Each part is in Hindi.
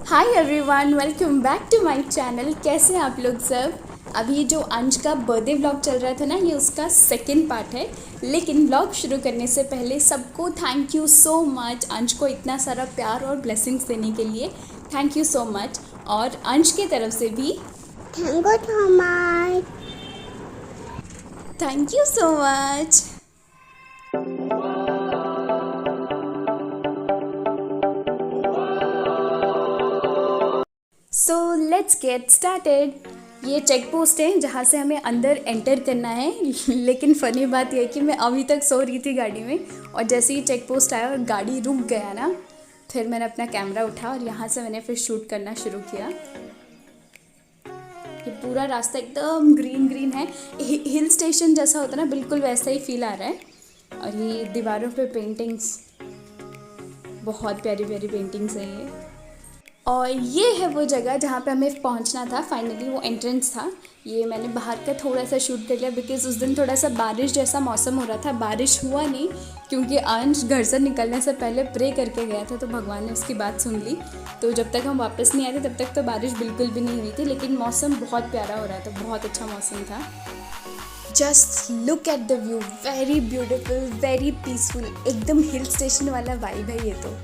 Hi everyone, welcome back to my channel. कैसे हैं आप लोग सब। अभी जो अंश का बर्थडे व्लॉग चल रहा था ना, ये उसका सेकंड पार्ट है। लेकिन व्लॉग शुरू करने से पहले सबको थैंक यू सो मच, अंश को इतना सारा प्यार और ब्लेसिंग्स देने के लिए थैंक यू सो मच। और अंश की तरफ से भी thank you so much. Thank you so much. So let's get started. ये चेक पोस्ट है जहाँ से हमें अंदर एंटर करना है। लेकिन फ़नी बात यह है कि मैं अभी तक सो रही थी गाड़ी में, और जैसे ही चेक पोस्ट आया और गाड़ी रुक गया ना, फिर मैंने अपना कैमरा उठा और यहाँ से मैंने फिर शूट करना शुरू किया। ये पूरा रास्ता एकदम ग्रीन ग्रीन है, हिल स्टेशन जैसा होता है ना, बिल्कुल वैसा ही फील आ रहा है। और ये दीवारों पे पेंटिंग्स, बहुत प्यारी प्यारी पेंटिंग्स हैं ये। और ये है वो जगह जहाँ पे हमें पहुँचना था। फाइनली वो एंट्रेंस था। ये मैंने बाहर का थोड़ा सा शूट कर लिया बिकॉज़ उस दिन थोड़ा सा बारिश जैसा मौसम हो रहा था। बारिश हुआ नहीं क्योंकि अंश घर से निकलने से पहले प्रे करके गया था, तो भगवान ने उसकी बात सुन ली। तो जब तक हम वापस नहीं आए थे तब तक तो बारिश बिल्कुल भी नहीं हुई थी, लेकिन मौसम बहुत प्यारा हो रहा था, बहुत अच्छा मौसम था। Just look at the view, very beautiful, very peaceful, एकदम हिल स्टेशन वाला वाइब है ये तो।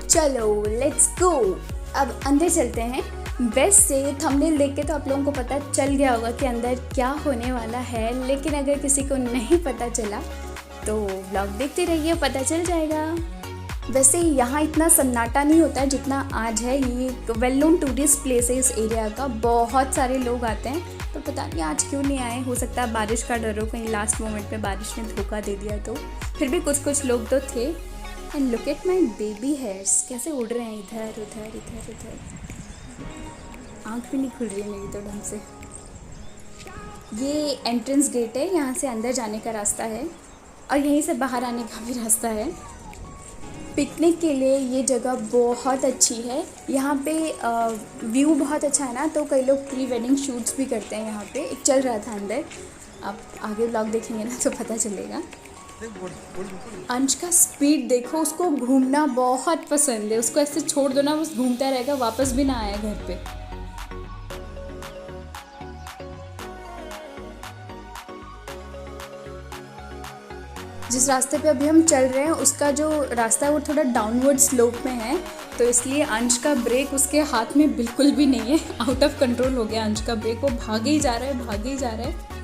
चलो लेट्स गो, अब अंदर चलते हैं। वैसे थंबनेल देख के तो आप लोगों को पता चल गया होगा कि अंदर क्या होने वाला है, लेकिन अगर किसी को नहीं पता चला तो व्लॉग देखते रहिए, पता चल जाएगा। वैसे यहाँ इतना सन्नाटा नहीं होता है जितना आज है। ये वेल नोन टूरिस्ट प्लेस है इस एरिया का, बहुत सारे लोग आते हैं, पर पता नहीं आज क्यों नहीं आए। हो सकता है बारिश का डर हो, कहीं लास्ट मोमेंट पे बारिश ने धोखा दे दिया तो। फिर भी कुछ लोग तो थे। And look at my baby hairs, कैसे उड़ रहे हैं इधर उधर इधर उधर। आँख भी नहीं खुल रही है मेरी तो ढंग से। ये एंट्रेंस गेट है, यहाँ से अंदर जाने का रास्ता है और यहीं से बाहर आने का भी रास्ता है। पिकनिक के लिए ये जगह बहुत अच्छी है। यहाँ पे व्यू बहुत अच्छा है ना, तो कई लोग प्री वेडिंग शूट्स भी करते हैं यहाँ पे। एक चल रहा था अंदर, आप आगे व्लॉग देखेंगे ना तो पता चलेगा। अंश का स्पीड देखो, उसको घूमना बहुत पसंद है। उसको ऐसे छोड़ दो ना, बस घूमता रहेगा, वापस भी ना आया घर पे। जिस रास्ते पे अभी हम चल रहे हैं उसका जो रास्ता है वो थोड़ा डाउनवर्ड स्लोप में है, तो इसलिए अंश का ब्रेक उसके हाथ में बिल्कुल भी नहीं है। आउट ऑफ कंट्रोल हो गया अंश का ब्रेक, वो भागे ही जा रहा है, भागे ही जा रहा है।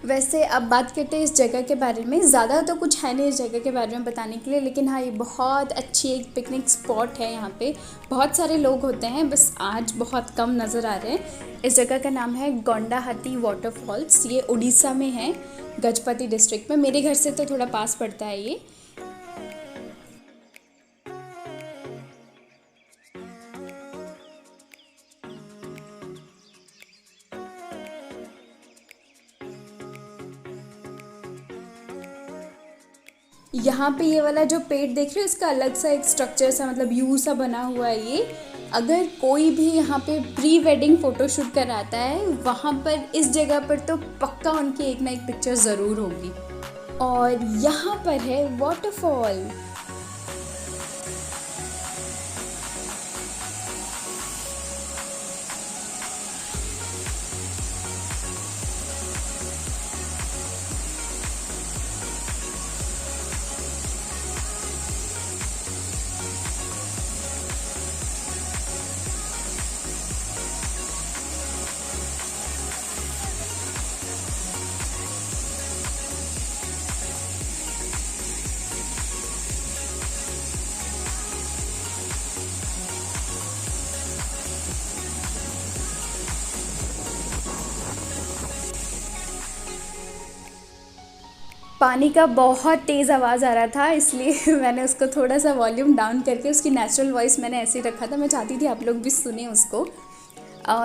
वैसे अब बात करते हैं इस जगह के बारे में। ज़्यादा तो कुछ है नहीं इस जगह के बारे में बताने के लिए, लेकिन हाँ, ये बहुत अच्छी एक पिकनिक स्पॉट है। यहाँ पे बहुत सारे लोग होते हैं, बस आज बहुत कम नज़र आ रहे हैं। इस जगह का नाम है गोंडाहाटी वाटरफॉल्स। ये उड़ीसा में है, गजपति डिस्ट्रिक्ट में। मेरे घर से तो थोड़ा पास पड़ता है ये। यहाँ पे ये वाला जो पेड़ देख रहे हो, इसका अलग सा एक स्ट्रक्चर सा, मतलब यू सा बना हुआ है ये। अगर कोई भी यहाँ पे प्री वेडिंग फ़ोटोशूट कराता है, वहाँ पर इस जगह पर तो पक्का उनकी एक ना एक पिक्चर ज़रूर होगी। और यहाँ पर है वाटरफॉल। पानी का बहुत तेज़ आवाज़ आ रहा था, इसलिए मैंने उसको थोड़ा सा वॉल्यूम डाउन करके उसकी नेचुरल वॉइस मैंने ऐसे ही रखा था। मैं चाहती थी आप लोग भी सुने उसको।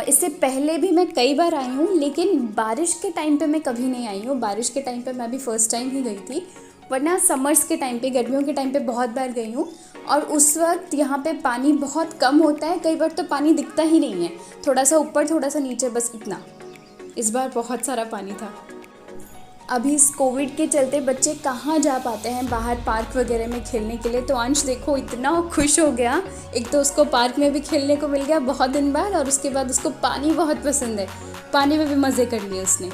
इससे पहले भी मैं कई बार आई हूँ, लेकिन बारिश के टाइम पे मैं कभी नहीं आई हूँ। बारिश के टाइम पे मैं भी फ़र्स्ट टाइम ही गई थी, वरना समर्स के टाइम पे, गर्मियों के टाइम पे बहुत बार गई हूँ। और उस वक्त यहाँ पे पानी बहुत कम होता है, कई बार तो पानी दिखता ही नहीं है, थोड़ा सा ऊपर थोड़ा सा नीचे, बस इतना। इस बार बहुत सारा पानी था। अभी इस कोविड के चलते बच्चे कहाँ जा पाते हैं बाहर पार्क वगैरह में खेलने के लिए। तो अंश देखो इतना खुश हो गया, एक तो उसको पार्क में भी खेलने को मिल गया बहुत दिन बाद, और उसके बाद उसको पानी बहुत पसंद है, पानी में भी मज़े कर लिए उसने।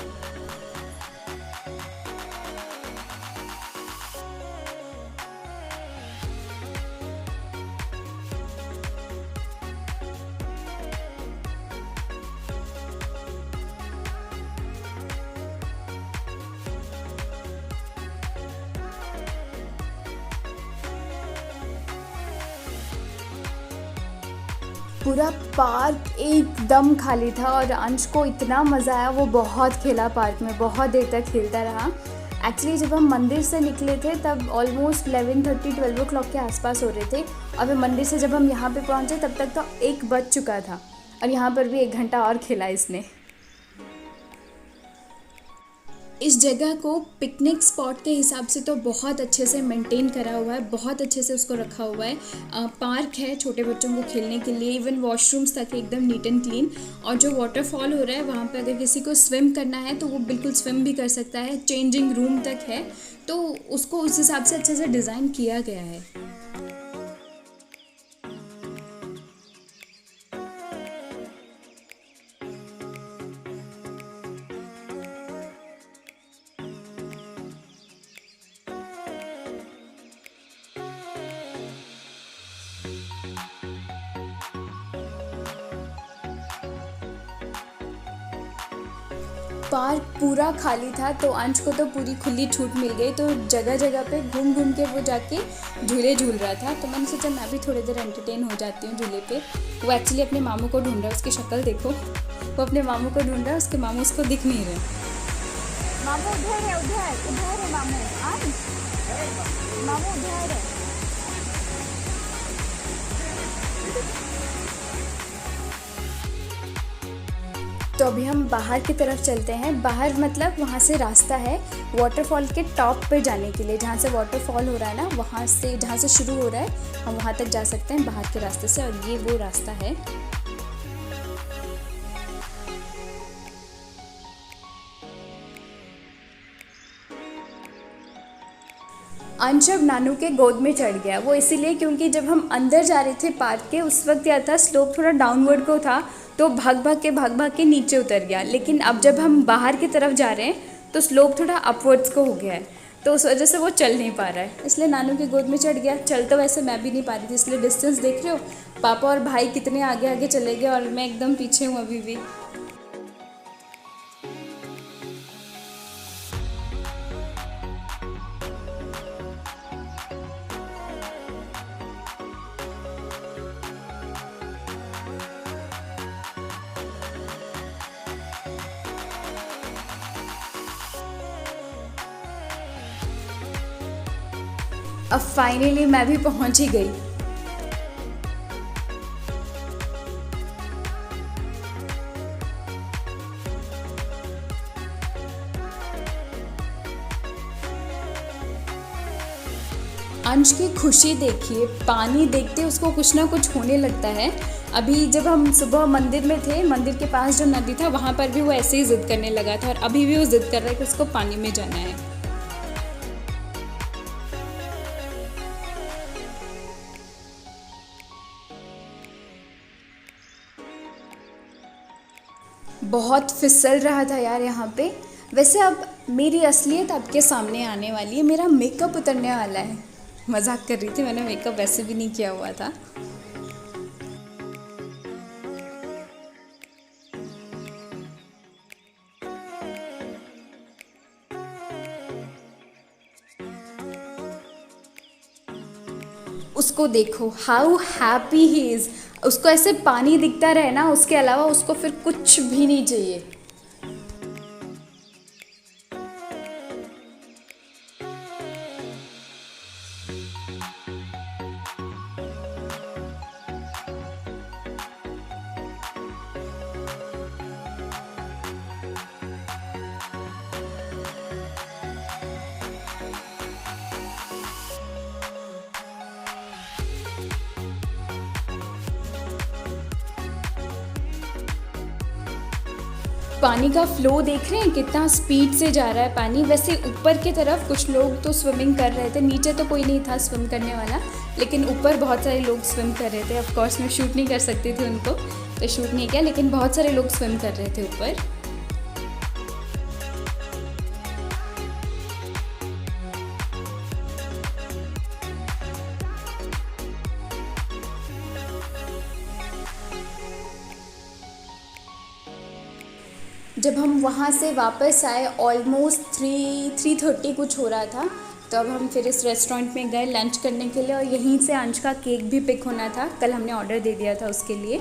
पूरा पार्क एकदम खाली था और अंश को इतना मज़ा आया, वो बहुत खेला पार्क में, बहुत देर तक खेलता रहा। एक्चुअली जब हम मंदिर से निकले थे तब ऑलमोस्ट 11:30-12 o'clock के आसपास हो रहे थे, और फिर मंदिर से जब हम यहाँ पे पहुँचे तब तक तो 1 बज चुका था, और यहाँ पर भी 1 घंटा और खेला इसने। इस जगह को पिकनिक स्पॉट के हिसाब से तो बहुत अच्छे से मेंटेन करा हुआ है, बहुत अच्छे से उसको रखा हुआ है। पार्क है छोटे बच्चों को खेलने के लिए, इवन वॉशरूम्स तक एकदम नीट एंड क्लीन। और जो वाटरफॉल हो रहा है वहाँ पे अगर किसी को स्विम करना है तो वो बिल्कुल स्विम भी कर सकता है, चेंजिंग रूम तक है, तो उसको उस हिसाब से अच्छे से डिज़ाइन किया गया है। पार्क पूरा खाली था तो अंश को तो पूरी खुली छूट मिल गई, तो जगह जगह पे घूम घूम के वो जाके झूले झूल रहा था। तो मैंने सोचा मैं भी थोड़ी देर एंटरटेन हो जाती हूँ झूले पे। वो एक्चुअली अपने मामू को ढूंढ रहा है, उसकी शक्ल देखो, वो अपने मामू को ढूंढ रहा है, उसके मामू उसको दिख नहीं रहे। मामू उधर है, उधर उधर है मामू। मामू उधर है। तो अभी हम बाहर की तरफ चलते हैं। बाहर मतलब वहाँ से रास्ता है वाटरफॉल के टॉप पे जाने के लिए, जहाँ से वाटरफॉल हो रहा है ना, वहाँ से जहाँ से शुरू हो रहा है हम वहाँ तक जा सकते हैं बाहर के रास्ते से, और ये वो रास्ता है। अंश अब नानू के गोद में चढ़ गया, वो इसीलिए क्योंकि जब हम अंदर जा रहे थे पार्क के उस वक्त क्या था, स्लोप थोड़ा डाउनवर्ड को था, तो भाग भाग के नीचे उतर गया। लेकिन अब जब हम बाहर की तरफ जा रहे हैं तो स्लोप थोड़ा अपवर्ड्स को हो गया है, तो उस वजह से वो चल नहीं पा रहा है, इसलिए नानू के गोद में चढ़ गया। चल तो वैसे मैं भी नहीं पा रही थी, इसलिए डिस्टेंस देख रहे हो, पापा और भाई कितने आगे आगे चले गए और मैं एकदम पीछे हूँ अभी भी। अब फाइनली मैं भी पहुंच ही गई। अंश की खुशी देखिए, पानी देखते उसको कुछ ना कुछ होने लगता है। अभी जब हम सुबह मंदिर में थे, मंदिर के पास जो नदी था वहाँ पर भी वो ऐसे ही ज़िद करने लगा था, और अभी भी वो ज़िद कर रहा है कि उसको पानी में जाना है। बहुत फिसल रहा था यार यहाँ पे। वैसे अब मेरी असलियत आपके सामने आने वाली है, मेरा मेकअप उतरने वाला है। मजाक कर रही थी, मैंने मेकअप वैसे भी नहीं किया हुआ था। उसको देखो हाउ हैप्पी ही इज़, उसको ऐसे पानी दिखता रहे ना, उसके अलावा उसको फिर कुछ भी नहीं चाहिए। पानी का फ्लो देख रहे हैं कितना स्पीड से जा रहा है पानी। वैसे ऊपर की तरफ कुछ लोग तो स्विमिंग कर रहे थे, नीचे तो कोई नहीं था स्विम करने वाला, लेकिन ऊपर बहुत सारे लोग स्विम कर रहे थे। ऑफ कोर्स मैं शूट नहीं कर सकती थी उनको, तो शूट नहीं किया, लेकिन बहुत सारे लोग स्विम कर रहे थे ऊपर। जब हम वहाँ से वापस आए ऑलमोस्ट 3:30 कुछ हो रहा था, तो अब हम फिर इस रेस्टोरेंट में गए लंच करने के लिए, और यहीं से अंश का केक भी पिक होना था। कल हमने ऑर्डर दे दिया था उसके लिए,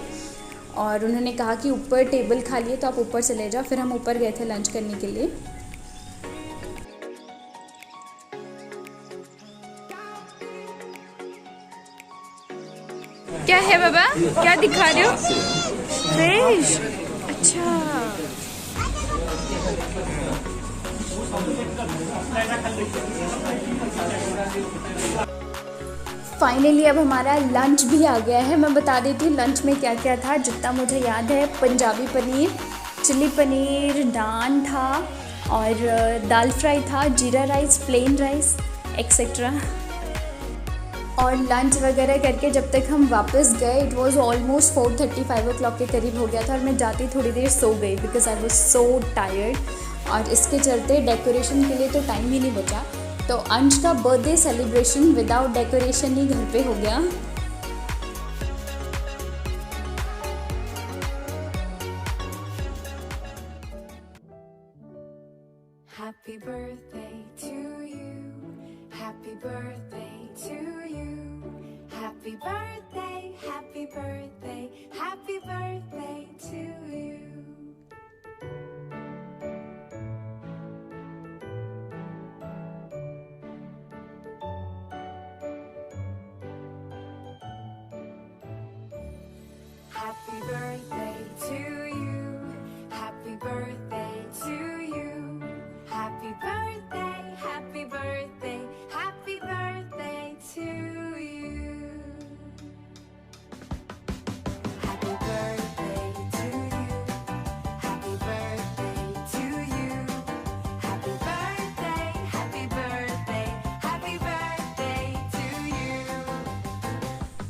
और उन्होंने कहा कि ऊपर टेबल खाली है तो आप ऊपर चले जाओ। फिर हम ऊपर गए थे लंच करने के लिए। क्या है बाबा, क्या दिखा रहे हो? फिश। अच्छा, फाइनली अब हमारा लंच भी आ गया है। मैं बता देती हूँ लंच में क्या क्या था। जितना मुझे याद है, पंजाबी पनीर, चिली पनीर, नान था, और दाल फ्राई था, जीरा राइस, प्लेन राइस एक्सेट्रा। और लंच वगैरह करके जब तक हम वापस गए, इट वाज ऑलमोस्ट 4:35 o'clock के करीब हो गया था, और मैं जाती थोड़ी देर सो गई because I was so tired. और इसके चलते डेकोरेशन के लिए तो टाइम ही नहीं बचा, तो अंश का बर्थडे सेलिब्रेशन विदाउट डेकोरेशन ही घर पे हो गया। Happy birthday to you. Happy birthday to you. Happy birthday, happy birthday, happy birthday to you. Happy birthday to you. Happy birthday to you. Happy birthday, happy birthday, happy birthday to you. Happy birthday to you. Happy birthday to you. Happy birthday, happy birthday, happy birthday to you.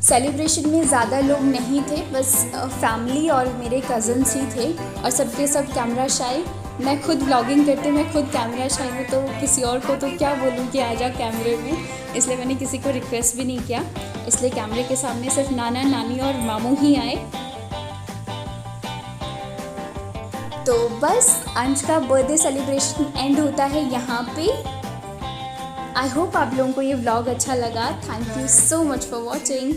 Celebration में ज़्यादा लोग नहीं थे, बस फैमिली और मेरे कज़न्स ही थे, और सबके सब कैमरा शाई। मैं खुद व्लॉगिंग करती हूँ, मैं खुद कैमरा शाई हूँ, तो किसी और को तो क्या बोलूँ कि आ जा कैमरे में। इसलिए मैंने किसी को रिक्वेस्ट भी नहीं किया, इसलिए कैमरे के सामने सिर्फ नाना, नानी और मामू ही आए। तो बस अंश का बर्थडे सेलिब्रेशन एंड होता है यहाँ पे। आई होप आप लोगों को ये व्लॉग अच्छा लगा। Thank you so much for watching.